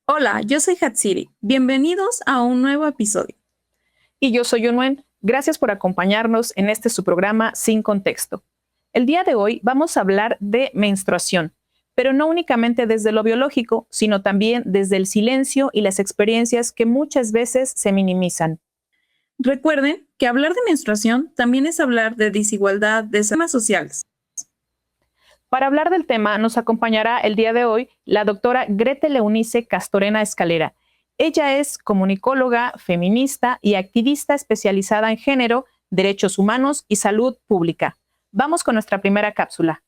Hola, yo soy Hatsiri. Bienvenidos a un nuevo episodio. Y yo soy Yunuen. Gracias por acompañarnos en este su programa Sin Contexto. El día de hoy vamos a hablar de menstruación, pero no únicamente desde lo biológico, sino también desde el silencio y las experiencias que muchas veces se minimizan. Recuerden que hablar de menstruación también es hablar de desigualdad, de temas sociales. Para hablar del tema nos acompañará el día de hoy la doctora Gretel Eunice Castorena Escalera. Ella es comunicóloga, feminista y activista especializada en género, derechos humanos y salud pública. Vamos con nuestra primera cápsula.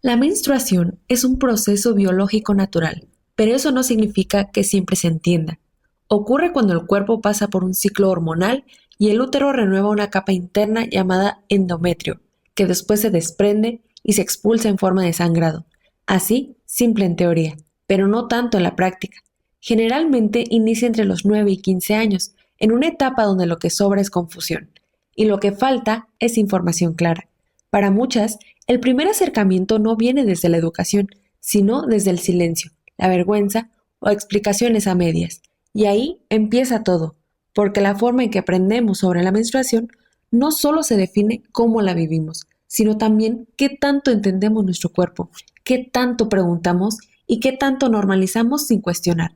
La menstruación es un proceso biológico natural, pero eso no significa que siempre se entienda. Ocurre cuando el cuerpo pasa por un ciclo hormonal y el útero renueva una capa interna llamada endometrio, que después se desprende y se expulsa en forma de sangrado. Así, simple en teoría, pero no tanto en la práctica. Generalmente inicia entre los 9 y 15 años, en una etapa donde lo que sobra es confusión, y lo que falta es información clara. Para muchas, el primer acercamiento no viene desde la educación, sino desde el silencio, la vergüenza o explicaciones a medias. Y ahí empieza todo, porque la forma en que aprendemos sobre la menstruación no solo se define cómo la vivimos, sino también qué tanto entendemos nuestro cuerpo, qué tanto preguntamos y qué tanto normalizamos sin cuestionar.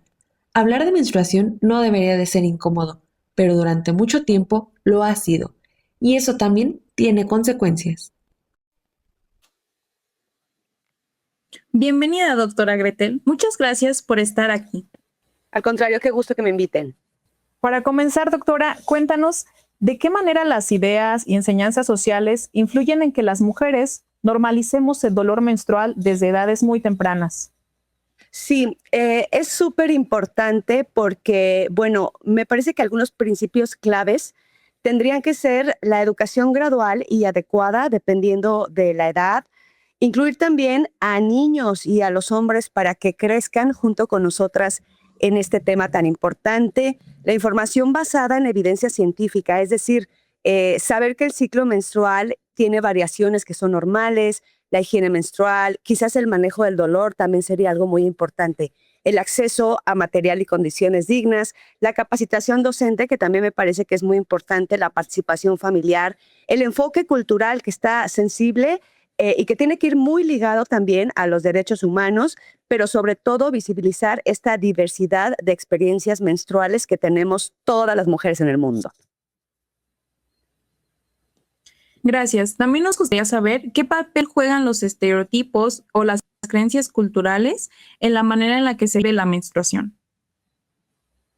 Hablar de menstruación no debería de ser incómodo, pero durante mucho tiempo lo ha sido, y eso también tiene consecuencias. Bienvenida, doctora Gretel. Muchas gracias por estar aquí. Al contrario, qué gusto que me inviten. Para comenzar, doctora, cuéntanos de qué manera las ideas y enseñanzas sociales influyen en que las mujeres normalicemos el dolor menstrual desde edades muy tempranas. Sí, es súper importante porque, bueno, me parece que algunos principios claves tendrían que ser la educación gradual y adecuada dependiendo de la edad, incluir también a niños y a los hombres para que crezcan junto con nosotras en este tema tan importante, la información basada en evidencia científica, es decir, saber que el ciclo menstrual tiene variaciones que son normales, la higiene menstrual, quizás el manejo del dolor también sería algo muy importante. El acceso a material y condiciones dignas, la capacitación docente, que también me parece que es muy importante, la participación familiar, el enfoque cultural que está sensible y que tiene que ir muy ligado también a los derechos humanos, pero sobre todo visibilizar esta diversidad de experiencias menstruales que tenemos todas las mujeres en el mundo. Gracias. También nos gustaría saber qué papel juegan los estereotipos o las creencias culturales en la manera en la que se ve la menstruación.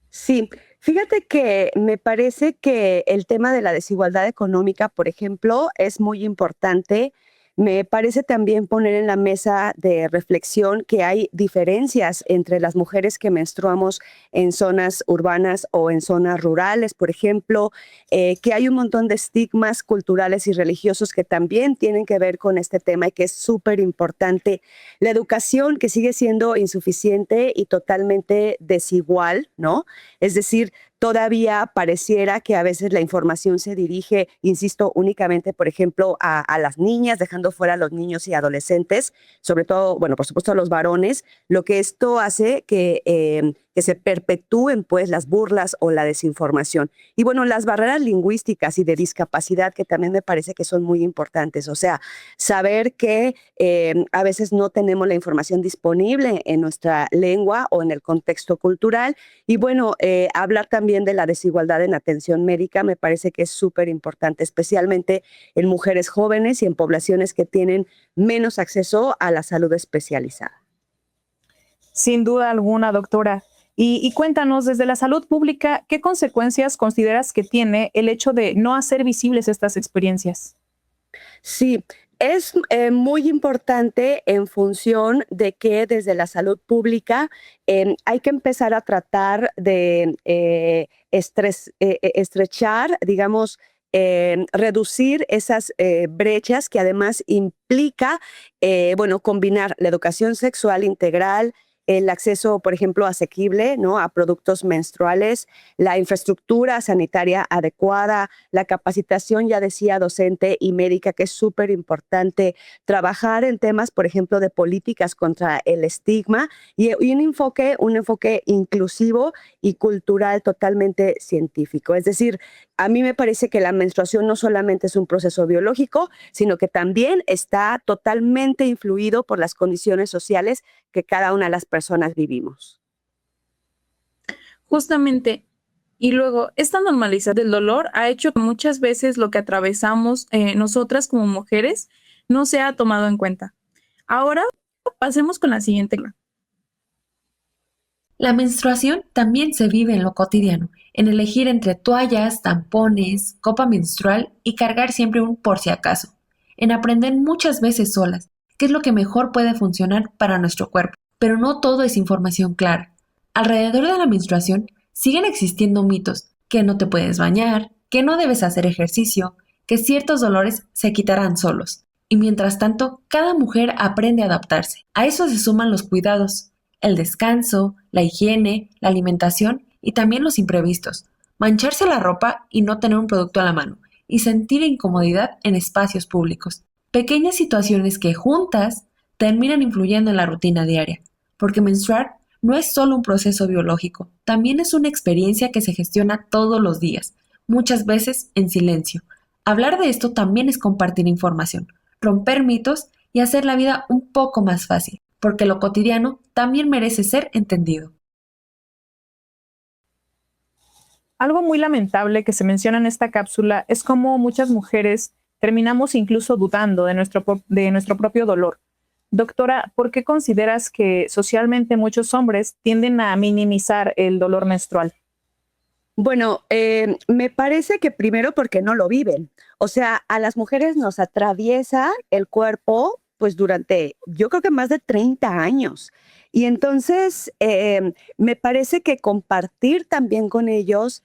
Sí, fíjate que me parece que el tema de la desigualdad económica, por ejemplo, es muy importante. Me parece también poner en la mesa de reflexión que hay diferencias entre las mujeres que menstruamos en zonas urbanas o en zonas rurales, por ejemplo, que hay un montón de estigmas culturales y religiosos que también tienen que ver con este tema y que es súper importante. La educación que sigue siendo insuficiente y totalmente desigual, ¿no? Es decir, todavía pareciera que a veces la información se dirige, insisto, únicamente, por ejemplo, a las niñas, dejando fuera a los niños y adolescentes, sobre todo, bueno, por supuesto a los varones, lo que esto hace que se perpetúen pues las burlas o la desinformación. Y bueno, las barreras lingüísticas y de discapacidad que también me parece que son muy importantes, o sea, saber que a veces no tenemos la información disponible en nuestra lengua o en el contexto cultural. Y bueno, hablar también de la desigualdad en atención médica me parece que es súper importante, especialmente en mujeres jóvenes y en poblaciones que tienen menos acceso a la salud especializada. Sin duda alguna, doctora. Y cuéntanos, desde la salud pública, ¿qué consecuencias consideras que tiene el hecho de no hacer visibles estas experiencias? Sí, es muy importante en función de que desde la salud pública hay que empezar a tratar de estrechar, digamos, reducir esas brechas que además implica, bueno, combinar la educación sexual integral, el acceso, por ejemplo, asequible, ¿no?, a productos menstruales, la infraestructura sanitaria adecuada, la capacitación, ya decía, docente y médica, que es súper importante, trabajar en temas, por ejemplo, de políticas contra el estigma y un enfoque inclusivo y cultural totalmente científico. Es decir, a mí me parece que la menstruación no solamente es un proceso biológico, sino que también está totalmente influido por las condiciones sociales que cada una de las personas vivimos. Justamente. Y luego, esta normalización del dolor ha hecho que muchas veces lo que atravesamos nosotras como mujeres no sea tomado en cuenta. Ahora pasemos con la siguiente. La menstruación también se vive en lo cotidiano, en elegir entre toallas, tampones, copa menstrual y cargar siempre un por si acaso, en aprender muchas veces solas qué es lo que mejor puede funcionar para nuestro cuerpo. Pero no todo es información clara. Alrededor de la menstruación siguen existiendo mitos, que no te puedes bañar, que no debes hacer ejercicio, que ciertos dolores se quitarán solos. Y mientras tanto, cada mujer aprende a adaptarse. A eso se suman los cuidados, el descanso, la higiene, la alimentación y también los imprevistos. Mancharse la ropa y no tener un producto a la mano, y sentir incomodidad en espacios públicos. Pequeñas situaciones que juntas terminan influyendo en la rutina diaria, porque menstruar no es solo un proceso biológico, también es una experiencia que se gestiona todos los días, muchas veces en silencio. Hablar de esto también es compartir información, romper mitos y hacer la vida un poco más fácil, porque lo cotidiano también merece ser entendido. Algo muy lamentable que se menciona en esta cápsula es cómo muchas mujeres terminamos incluso dudando de nuestro propio dolor. Doctora, ¿por qué consideras que socialmente muchos hombres tienden a minimizar el dolor menstrual? Bueno, me parece que primero porque no lo viven. O sea, a las mujeres nos atraviesa el cuerpo pues durante, yo creo que más de 30 años. Y entonces me parece que compartir también con ellos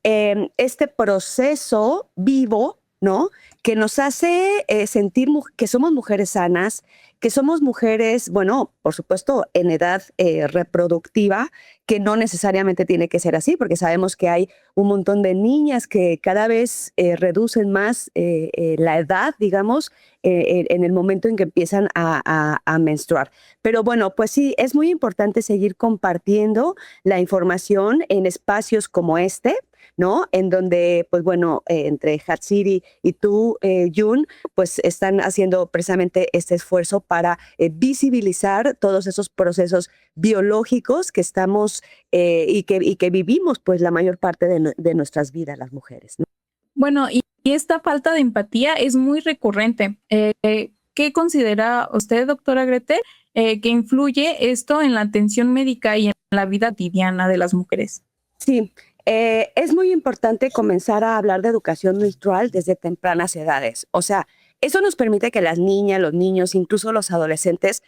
este proceso vivo, ¿no?, que nos hace sentir que somos mujeres sanas, que somos mujeres, bueno, por supuesto, en edad reproductiva, que no necesariamente tiene que ser así, porque sabemos que hay un montón de niñas que cada vez reducen más la edad, digamos, en el momento en que empiezan a menstruar. Pero bueno, pues sí, es muy importante seguir compartiendo la información en espacios como este, ¿no? En donde, pues bueno, entre Hatsiri y tú, Jun, pues están haciendo precisamente este esfuerzo para visibilizar todos esos procesos biológicos que estamos y que vivimos pues la mayor parte de nuestras vidas las mujeres, ¿no? Bueno, y esta falta de empatía es muy recurrente. ¿Qué considera usted, doctora Grete, que influye esto en la atención médica y en la vida cotidiana de las mujeres? Sí, es muy importante comenzar a hablar de educación menstrual desde tempranas edades. O sea, eso nos permite que las niñas, los niños, incluso los adolescentes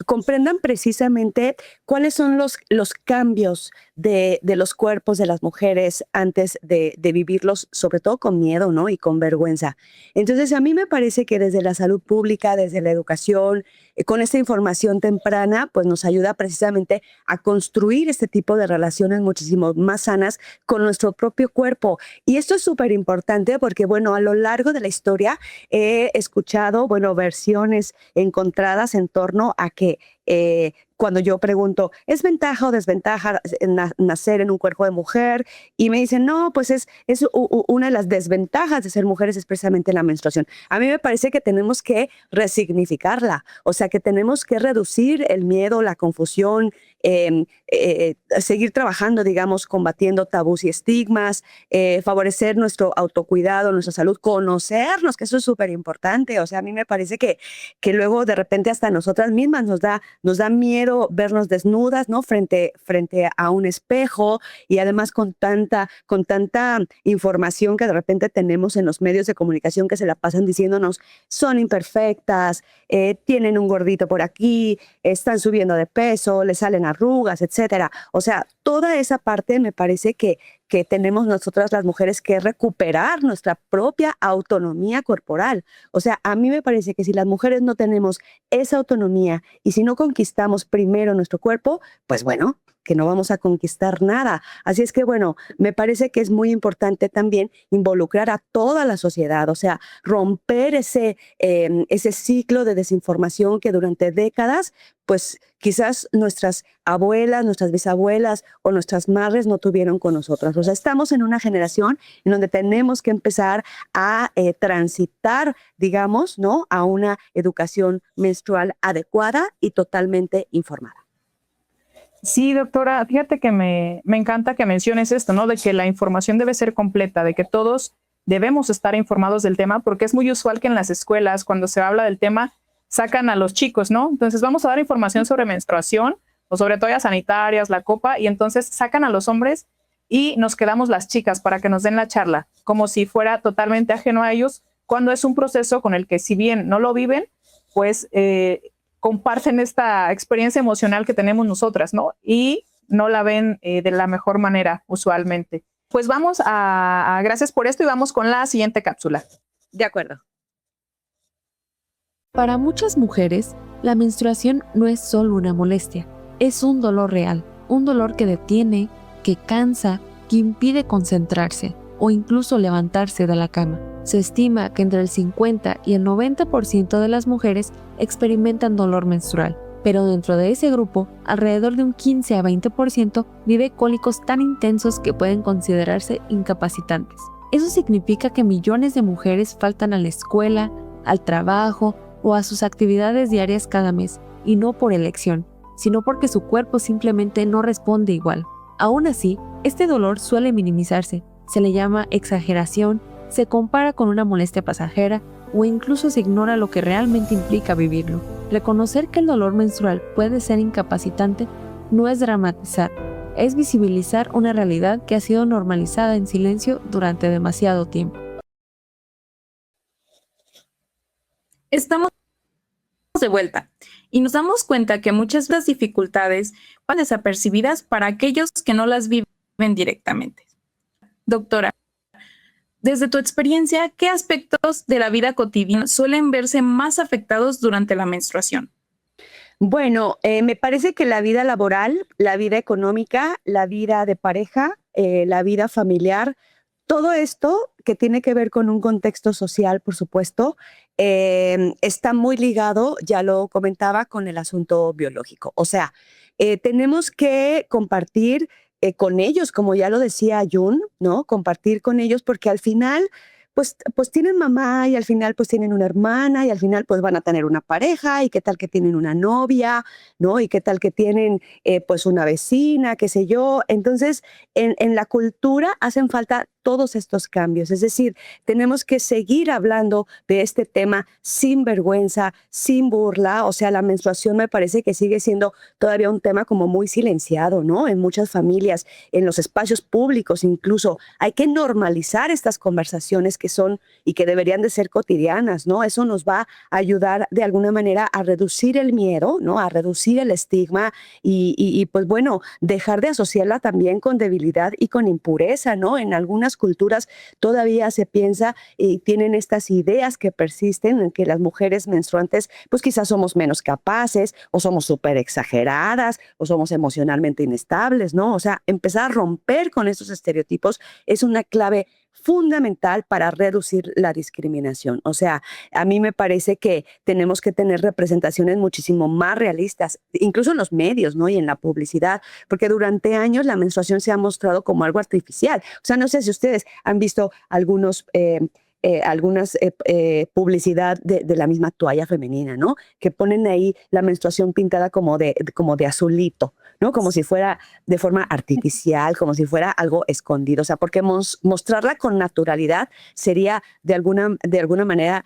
comprendan precisamente cuáles son los cambios de los cuerpos de las mujeres antes de vivirlos, sobre todo con miedo, ¿no?, y con vergüenza. Entonces, a mí me parece que desde la salud pública, desde la educación, con esta información temprana, pues nos ayuda precisamente a construir este tipo de relaciones muchísimo más sanas con nuestro propio cuerpo. Y esto es súper importante porque, bueno, a lo largo de la historia he escuchado, bueno, versiones encontradas en torno a que cuando yo pregunto, ¿es ventaja o desventaja nacer en un cuerpo de mujer? Y me dicen, no, pues es una de las desventajas de ser mujeres es precisamente la menstruación. A mí me parece que tenemos que resignificarla, o sea, que tenemos que reducir el miedo, la confusión, seguir trabajando, digamos, combatiendo tabús y estigmas, favorecer nuestro autocuidado, nuestra salud, conocernos, que eso es súper importante. O sea, a mí me parece que luego de repente hasta nosotras mismas nos da miedo vernos desnudas, ¿no?, frente a un espejo, y además con tanta información que de repente tenemos en los medios de comunicación que se la pasan diciéndonos son imperfectas, tienen un gordito por aquí, están subiendo de peso, les salen arrugas, etcétera. O sea, toda esa parte me parece que tenemos nosotras las mujeres que recuperar nuestra propia autonomía corporal. O sea, a mí me parece que si las mujeres no tenemos esa autonomía y si no conquistamos primero nuestro cuerpo, pues bueno, que no vamos a conquistar nada. Así es que, bueno, me parece que es muy importante también involucrar a toda la sociedad, o sea, romper ese ciclo de desinformación que durante décadas, pues quizás nuestras abuelas, nuestras bisabuelas o nuestras madres no tuvieron con nosotras. O sea, estamos en una generación en donde tenemos que empezar a transitar, digamos, ¿no?, a una educación menstrual adecuada y totalmente informada. Sí, doctora, fíjate que me encanta que menciones esto, ¿no? De que la información debe ser completa, de que todos debemos estar informados del tema, porque es muy usual que en las escuelas, cuando se habla del tema, sacan a los chicos, ¿no? Entonces vamos a dar información sobre menstruación o sobre toallas sanitarias, la copa, y entonces sacan a los hombres y nos quedamos las chicas para que nos den la charla, como si fuera totalmente ajeno a ellos, cuando es un proceso con el que, si bien no lo viven, pues comparten esta experiencia emocional que tenemos nosotras, ¿no? Y no la ven de la mejor manera usualmente. Pues vamos a gracias por esto y vamos con la siguiente cápsula. De acuerdo. Para muchas mujeres, la menstruación no es solo una molestia, es un dolor real, un dolor que detiene, que cansa, que impide concentrarse o incluso levantarse de la cama. Se estima que entre el 50 y el 90% de las mujeres experimentan dolor menstrual, pero dentro de ese grupo, alrededor de un 15 a 20% vive cólicos tan intensos que pueden considerarse incapacitantes. Eso significa que millones de mujeres faltan a la escuela, al trabajo o a sus actividades diarias cada mes, y no por elección, sino porque su cuerpo simplemente no responde igual. Aún así, este dolor suele minimizarse, se le llama exageración, se compara con una molestia pasajera o incluso se ignora lo que realmente implica vivirlo. Reconocer que el dolor menstrual puede ser incapacitante no es dramatizar, es visibilizar una realidad que ha sido normalizada en silencio durante demasiado tiempo. Estamos de vuelta y nos damos cuenta que muchas de las dificultades van desapercibidas para aquellos que no las viven directamente. Doctora, desde tu experiencia, ¿qué aspectos de la vida cotidiana suelen verse más afectados durante la menstruación? Bueno, me parece que la vida laboral, la vida económica, la vida de pareja, la vida familiar, todo esto que tiene que ver con un contexto social, por supuesto, está muy ligado, ya lo comentaba, con el asunto biológico. O sea, tenemos que compartir con ellos, como ya lo decía Jun, ¿no? Compartir con ellos porque al final, pues tienen mamá y al final pues tienen una hermana y al final pues van a tener una pareja y qué tal que tienen una novia, ¿no? Y qué tal que tienen pues una vecina, qué sé yo. Entonces, en la cultura hacen falta todos estos cambios. Es decir, tenemos que seguir hablando de este tema sin vergüenza, sin burla. O sea, la menstruación me parece que sigue siendo todavía un tema como muy silenciado, ¿no? En muchas familias, en los espacios públicos incluso. Hay que normalizar estas conversaciones que son y que deberían de ser cotidianas, ¿no? Eso nos va a ayudar de alguna manera a reducir el miedo, ¿no? A reducir el estigma y pues bueno, dejar de asociarla también con debilidad y con impureza, ¿no? En algunas culturas todavía se piensa y tienen estas ideas que persisten en que las mujeres menstruantes pues quizás somos menos capaces o somos súper exageradas o somos emocionalmente inestables, ¿no? O sea, empezar a romper con esos estereotipos es una clave fundamental para reducir la discriminación. O sea, a mí me parece que tenemos que tener representaciones muchísimo más realistas, incluso en los medios, ¿no? Y en la publicidad, porque durante años la menstruación se ha mostrado como algo artificial. O sea, no sé si ustedes han visto algunas publicidad de la misma toalla femenina, ¿no? Que ponen ahí la menstruación pintada como de azulito, ¿no? Como si fuera de forma artificial, como si fuera algo escondido. O sea, porque mostrarla con naturalidad sería de alguna manera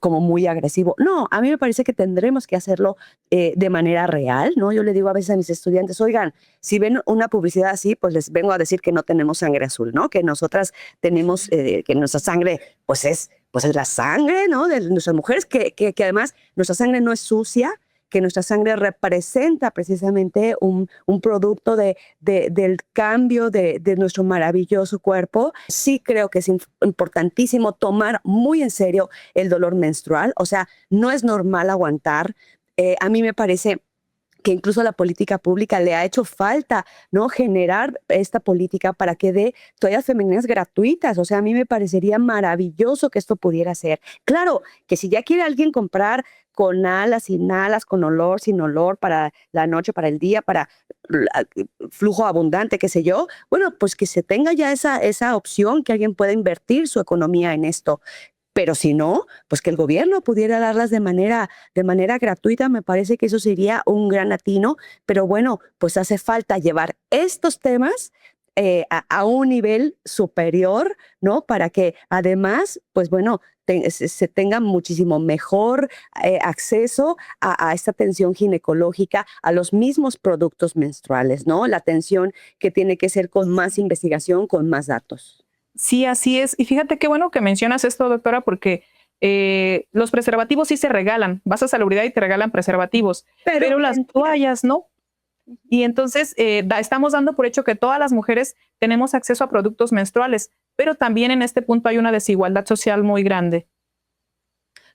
como muy agresivo. No, a mí me parece que tendremos que hacerlo de manera real, ¿no? Yo le digo a veces a mis estudiantes, oigan, si ven una publicidad así, pues les vengo a decir que no tenemos sangre azul, ¿no? Que nosotras tenemos, que nuestra sangre, pues es la sangre, ¿no? De nuestras mujeres, que además nuestra sangre no es sucia, que nuestra sangre representa precisamente un producto del cambio de nuestro maravilloso cuerpo. Sí creo que es importantísimo tomar muy en serio el dolor menstrual. O sea, no es normal aguantar. A mí me parece que incluso a la política pública le ha hecho falta, ¿no?, generar esta política para que dé toallas femeninas gratuitas. O sea, a mí me parecería maravilloso que esto pudiera ser. Claro, que si ya quiere alguien comprar con alas, sin alas, con olor, sin olor, para la noche, para el día, para flujo abundante, qué sé yo, bueno, pues que se tenga ya esa opción, que alguien pueda invertir su economía en esto. Pero si no, pues que el gobierno pudiera darlas de manera gratuita, me parece que eso sería un gran atino. Pero bueno, pues hace falta llevar estos temas a un nivel superior, ¿no? Para que además, pues bueno, se tenga muchísimo mejor acceso a esta atención ginecológica, a los mismos productos menstruales, ¿no? La atención que tiene que ser con más investigación, con más datos. Sí, así es. Y fíjate qué bueno que mencionas esto, doctora, porque los preservativos sí se regalan. Vas a Salubridad y te regalan preservativos, pero las toallas no. Y entonces estamos dando por hecho que todas las mujeres tenemos acceso a productos menstruales, pero también en este punto hay una desigualdad social muy grande.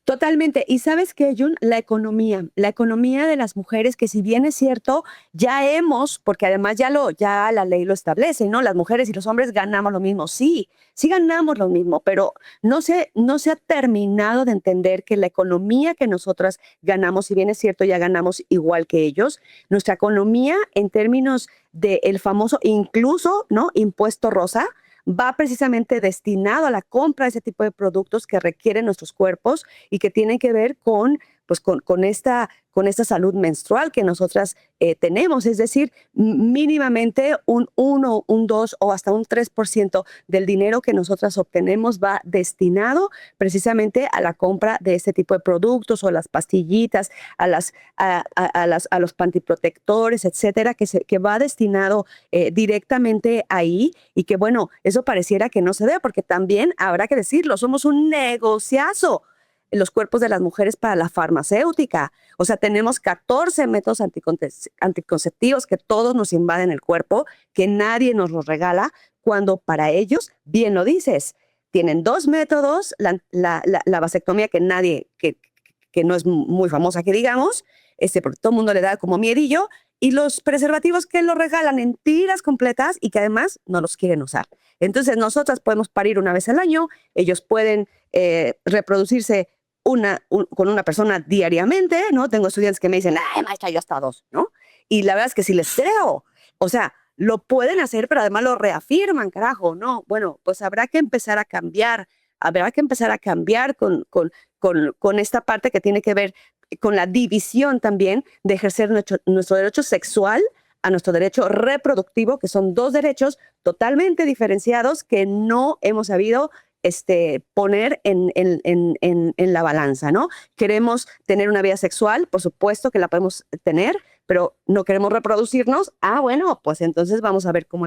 Totalmente. Y ¿sabes qué, Jun? La economía de las mujeres, que si bien es cierto, porque además ya la ley lo establece, ¿no? Las mujeres y los hombres ganamos lo mismo. Sí ganamos lo mismo, pero no se ha terminado de entender que la economía que nosotras ganamos, si bien es cierto, ya ganamos igual que ellos, nuestra economía en términos del famoso incluso, ¿no?, impuesto rosa, va precisamente destinado a la compra de ese tipo de productos que requieren nuestros cuerpos y que tienen que ver con esta salud menstrual que nosotras tenemos. Es decir, mínimamente un 1, un 2 o hasta un 3% del dinero que nosotras obtenemos va destinado precisamente a la compra de este tipo de productos, o las pastillitas, a los pantiprotectores, etcétera, que va destinado directamente ahí. Y que bueno, eso pareciera que no se ve, porque también habrá que decirlo, somos un negociazo los cuerpos de las mujeres para la farmacéutica. O sea, tenemos 14 métodos anticonceptivos que todos nos invaden el cuerpo, que nadie nos los regala, cuando para ellos, bien lo dices, tienen 2 métodos, la vasectomía que no es muy famosa, que digamos, porque todo el mundo le da como miedillo, y los preservativos que los regalan en tiras completas y que además no los quieren usar. Entonces, nosotras podemos parir una vez al año, ellos pueden reproducirse con una persona diariamente, ¿no? Tengo estudiantes que me dicen, ay, maestra, yo hasta 2, ¿no? Y la verdad es que sí les creo. O sea, lo pueden hacer, pero además lo reafirman, carajo, ¿no? Bueno, pues habrá que empezar a cambiar con esta parte que tiene que ver con la división también de ejercer nuestro derecho sexual a nuestro derecho reproductivo, que son 2 derechos totalmente diferenciados que no hemos sabido poner en la balanza, ¿no? Queremos tener una vida sexual, por supuesto que la podemos tener, pero no queremos reproducirnos. Bueno, pues entonces vamos a ver cómo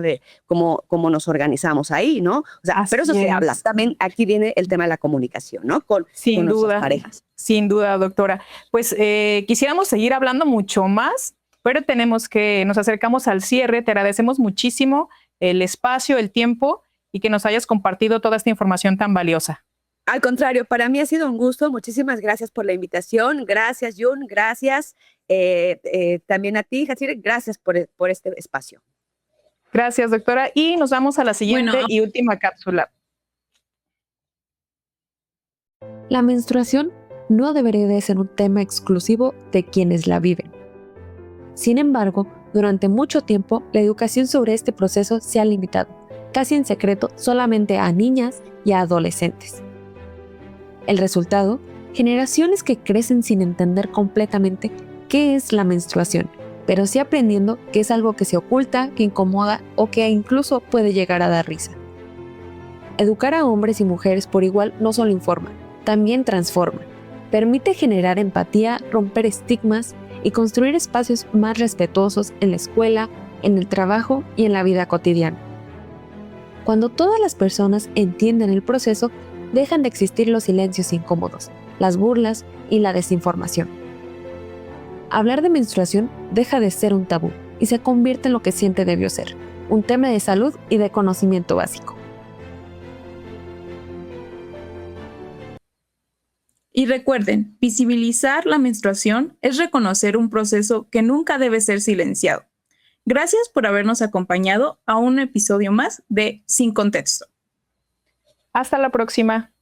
nos organizamos ahí, ¿no? O sea, pero eso se habla. También aquí viene el tema de la comunicación, ¿no? Con nuestras parejas. Sin duda, doctora. Pues quisiéramos seguir hablando mucho más, pero nos acercamos al cierre. Te agradecemos muchísimo el espacio, el tiempo, y que nos hayas compartido toda esta información tan valiosa. Al contrario, para mí ha sido un gusto. Muchísimas gracias por la invitación. Gracias, Jun. Gracias también a ti, Hatsire. Gracias por este espacio. Gracias, doctora. Y nos vamos a la siguiente y última cápsula. La menstruación no debería de ser un tema exclusivo de quienes la viven. Sin embargo, durante mucho tiempo, la educación sobre este proceso se ha limitado, casi en secreto, solamente a niñas y a adolescentes. El resultado, generaciones que crecen sin entender completamente qué es la menstruación, pero sí aprendiendo que es algo que se oculta, que incomoda o que incluso puede llegar a dar risa. Educar a hombres y mujeres por igual no solo informa, también transforma. Permite generar empatía, romper estigmas y construir espacios más respetuosos en la escuela, en el trabajo y en la vida cotidiana. Cuando todas las personas entienden el proceso, dejan de existir los silencios incómodos, las burlas y la desinformación. Hablar de menstruación deja de ser un tabú y se convierte en lo que siempre debió ser, un tema de salud y de conocimiento básico. Y recuerden, visibilizar la menstruación es reconocer un proceso que nunca debe ser silenciado. Gracias por habernos acompañado a un episodio más de Sin Contexto. Hasta la próxima.